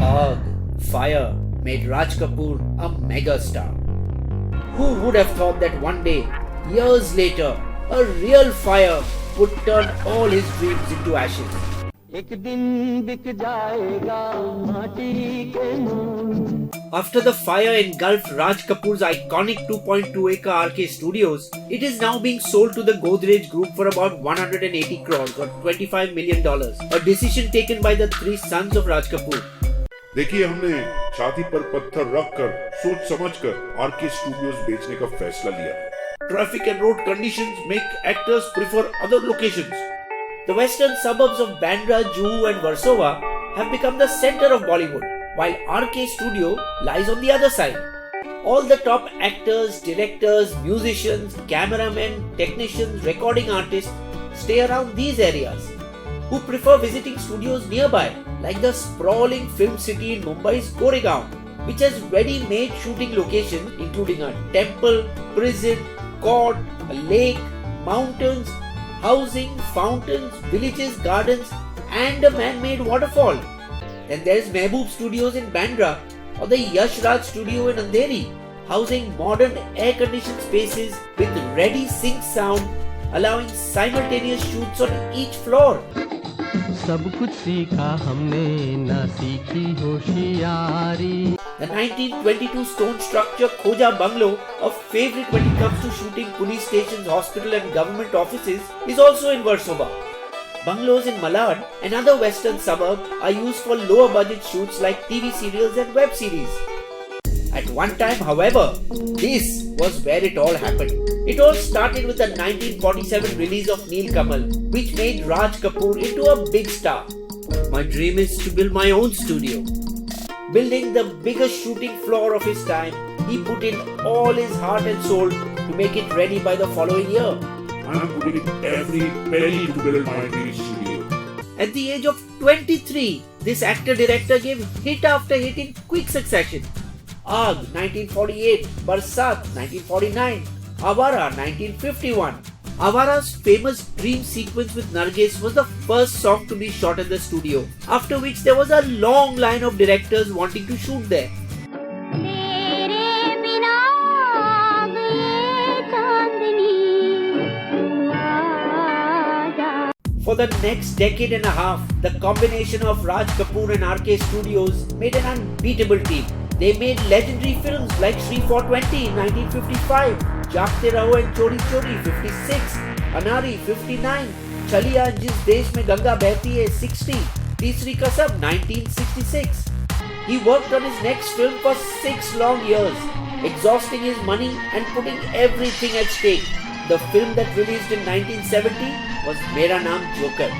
Ugh, fire made Raj Kapoor a megastar. Who would have thought that one day, years later, a real fire would turn all his dreams into ashes? After the fire engulfed Raj Kapoor's iconic 2.2-acre RK Studios, it is now being sold to the Godrej Group for about 180 crores or $25 million, a decision taken by the three sons of Raj Kapoor. देखिए, हमने छाती पर पत्थर रखकर सोच समझकर R K studios बेचने का फैसला लिया। Traffic and road conditions make actors prefer other locations. The western suburbs of Bandra, Juhu and Warsaw have become the center of Bollywood, while RK Studio lies on the other side. All the top actors, directors, musicians, cameramen, technicians, recording artists stay around these areas, who prefer visiting studios nearby, like the sprawling film city in Mumbai's Goregaon, which has ready-made shooting locations including a temple, prison, court, a lake, mountains, housing, fountains, villages, gardens, and a man-made waterfall. Then there's Mehboob Studios in Bandra or the Yash Raj Studio in Andheri, housing modern air-conditioned spaces with ready sync sound, allowing simultaneous shoots on each floor. The 1922 stone structure Khoja Bungalow, a favorite when it comes to shooting police stations, hospital and government offices, is also in Warsaw. Bungalows in Malad, another western suburb, are used for lower budget shoots like TV serials and web series. At one time, however, this was where it all happened. It all started with the 1947 release of Neel Kamal, which made Raj Kapoor into a big star. My dream is to build my own studio. Building the biggest shooting floor of his time, he put in all his heart and soul to make it ready by the following year. I'm putting every penny to build my dream studio. At the age of 23, this actor-director gave hit after hit in quick succession. Aag 1948, Barsat 1949, Awara 1951. Awara's famous dream sequence with Nargis was the first song to be shot in the studio, after which there was a long line of directors wanting to shoot there. For the next decade and a half, the combination of Raj Kapoor and RK Studios made an unbeatable team. They made legendary films like Shri 420 in 1955, Jaagte Raho and Chori Chori 56, Anari 59, Chaliya Jis Desh Mein Ganga Behti Hai 60, Teesri Kasam 1966. He worked on his next film for 6 long years, exhausting his money and putting everything at stake. The film that released in 1970 was Mera Naam Joker.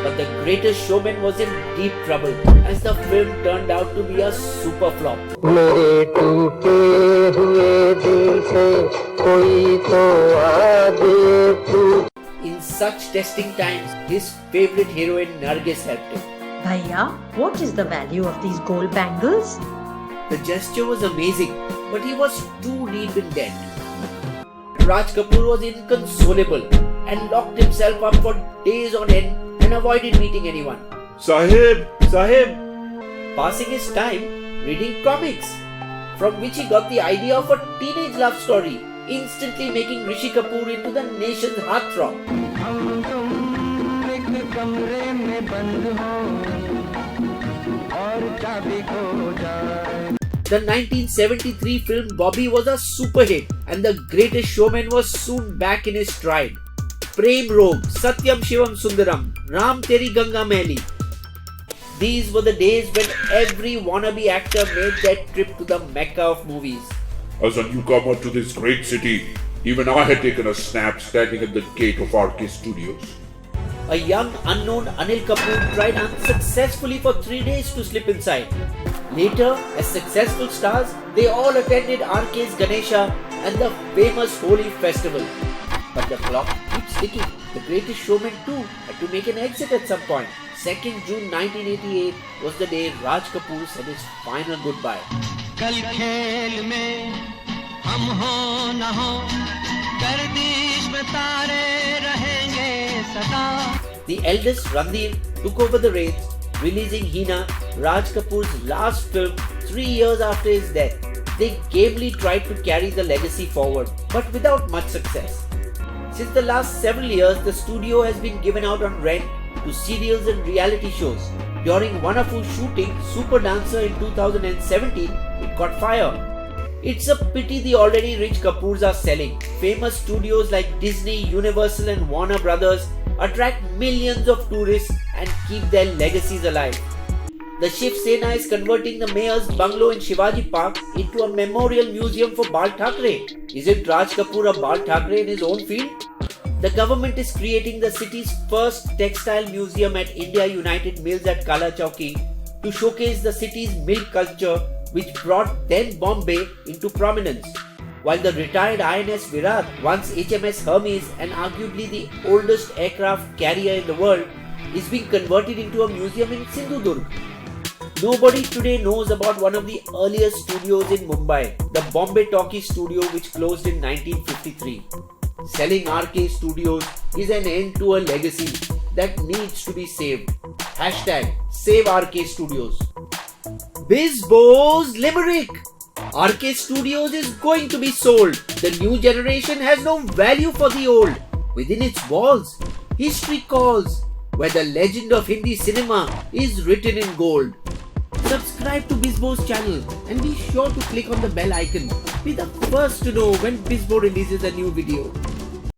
But the greatest showman was in deep trouble as the film turned out to be a super flop. In such testing times, his favorite heroine Nargis helped him. Bhaiya, what is the value of these gold bangles? The gesture was amazing, but he was too deep in debt. Raj Kapoor was inconsolable and locked himself up for days on end and avoided meeting anyone. Sahib! Passing his time reading comics, from which he got the idea of a teenage love story, instantly making Rishi Kapoor into the nation's heartthrob. The 1973 film Bobby was a super hit, and The Greatest Showman was soon back in his stride. Prem Rog, Satyam Shivam Sundaram, Ram Teri Ganga Mehli. These were the days when every wannabe actor made that trip to the Mecca of movies. As a newcomer to this great city, even I had taken a snap standing at the gate of RK Studios. A young unknown Anil Kapoor tried unsuccessfully for 3 days to slip inside. Later, as successful stars, they all attended RK's Ganesha and the famous Holi festival. But the clock keeps ticking. The Greatest Showman too had to make an exit at some point. 2nd June 1988 was the day Raj Kapoor said his final goodbye. The eldest Randhir took over the reins, releasing Hina, Raj Kapoor's last film 3 years after his death. They gamely tried to carry the legacy forward, but without much success. Since the last several years, the studio has been given out on rent to serials and reality shows. During one of whose shooting, Super Dancer in 2017, it caught fire. It's a pity the already rich Kapoors are selling. Famous studios like Disney, Universal and Warner Brothers attract millions of tourists and keep their legacies alive. The Shiv Sena is converting the mayor's bungalow in Shivaji Park into a memorial museum for Bal Thackeray. Is it Raj Kapoor a Bal Thackeray in his own field? The government is creating the city's first textile museum at India United Mills at Kala Chowki to showcase the city's milk culture, which brought then Bombay into prominence. While the retired INS Virat, once HMS Hermes and arguably the oldest aircraft carrier in the world, is being converted into a museum in Sindhudurg. Nobody today knows about one of the earliest studios in Mumbai, the Bombay Talkie Studio, which closed in 1953. Selling RK Studios is an end to a legacy that needs to be saved. Hashtag Save RK Studios. Bisbo's Limerick. RK Studios is going to be sold. The new generation has no value for the old. Within its walls, history calls, where the legend of Hindi cinema is written in gold. Subscribe to Bisbo's channel and be sure to click on the bell icon. Be the first to know when Bisbo releases a new video.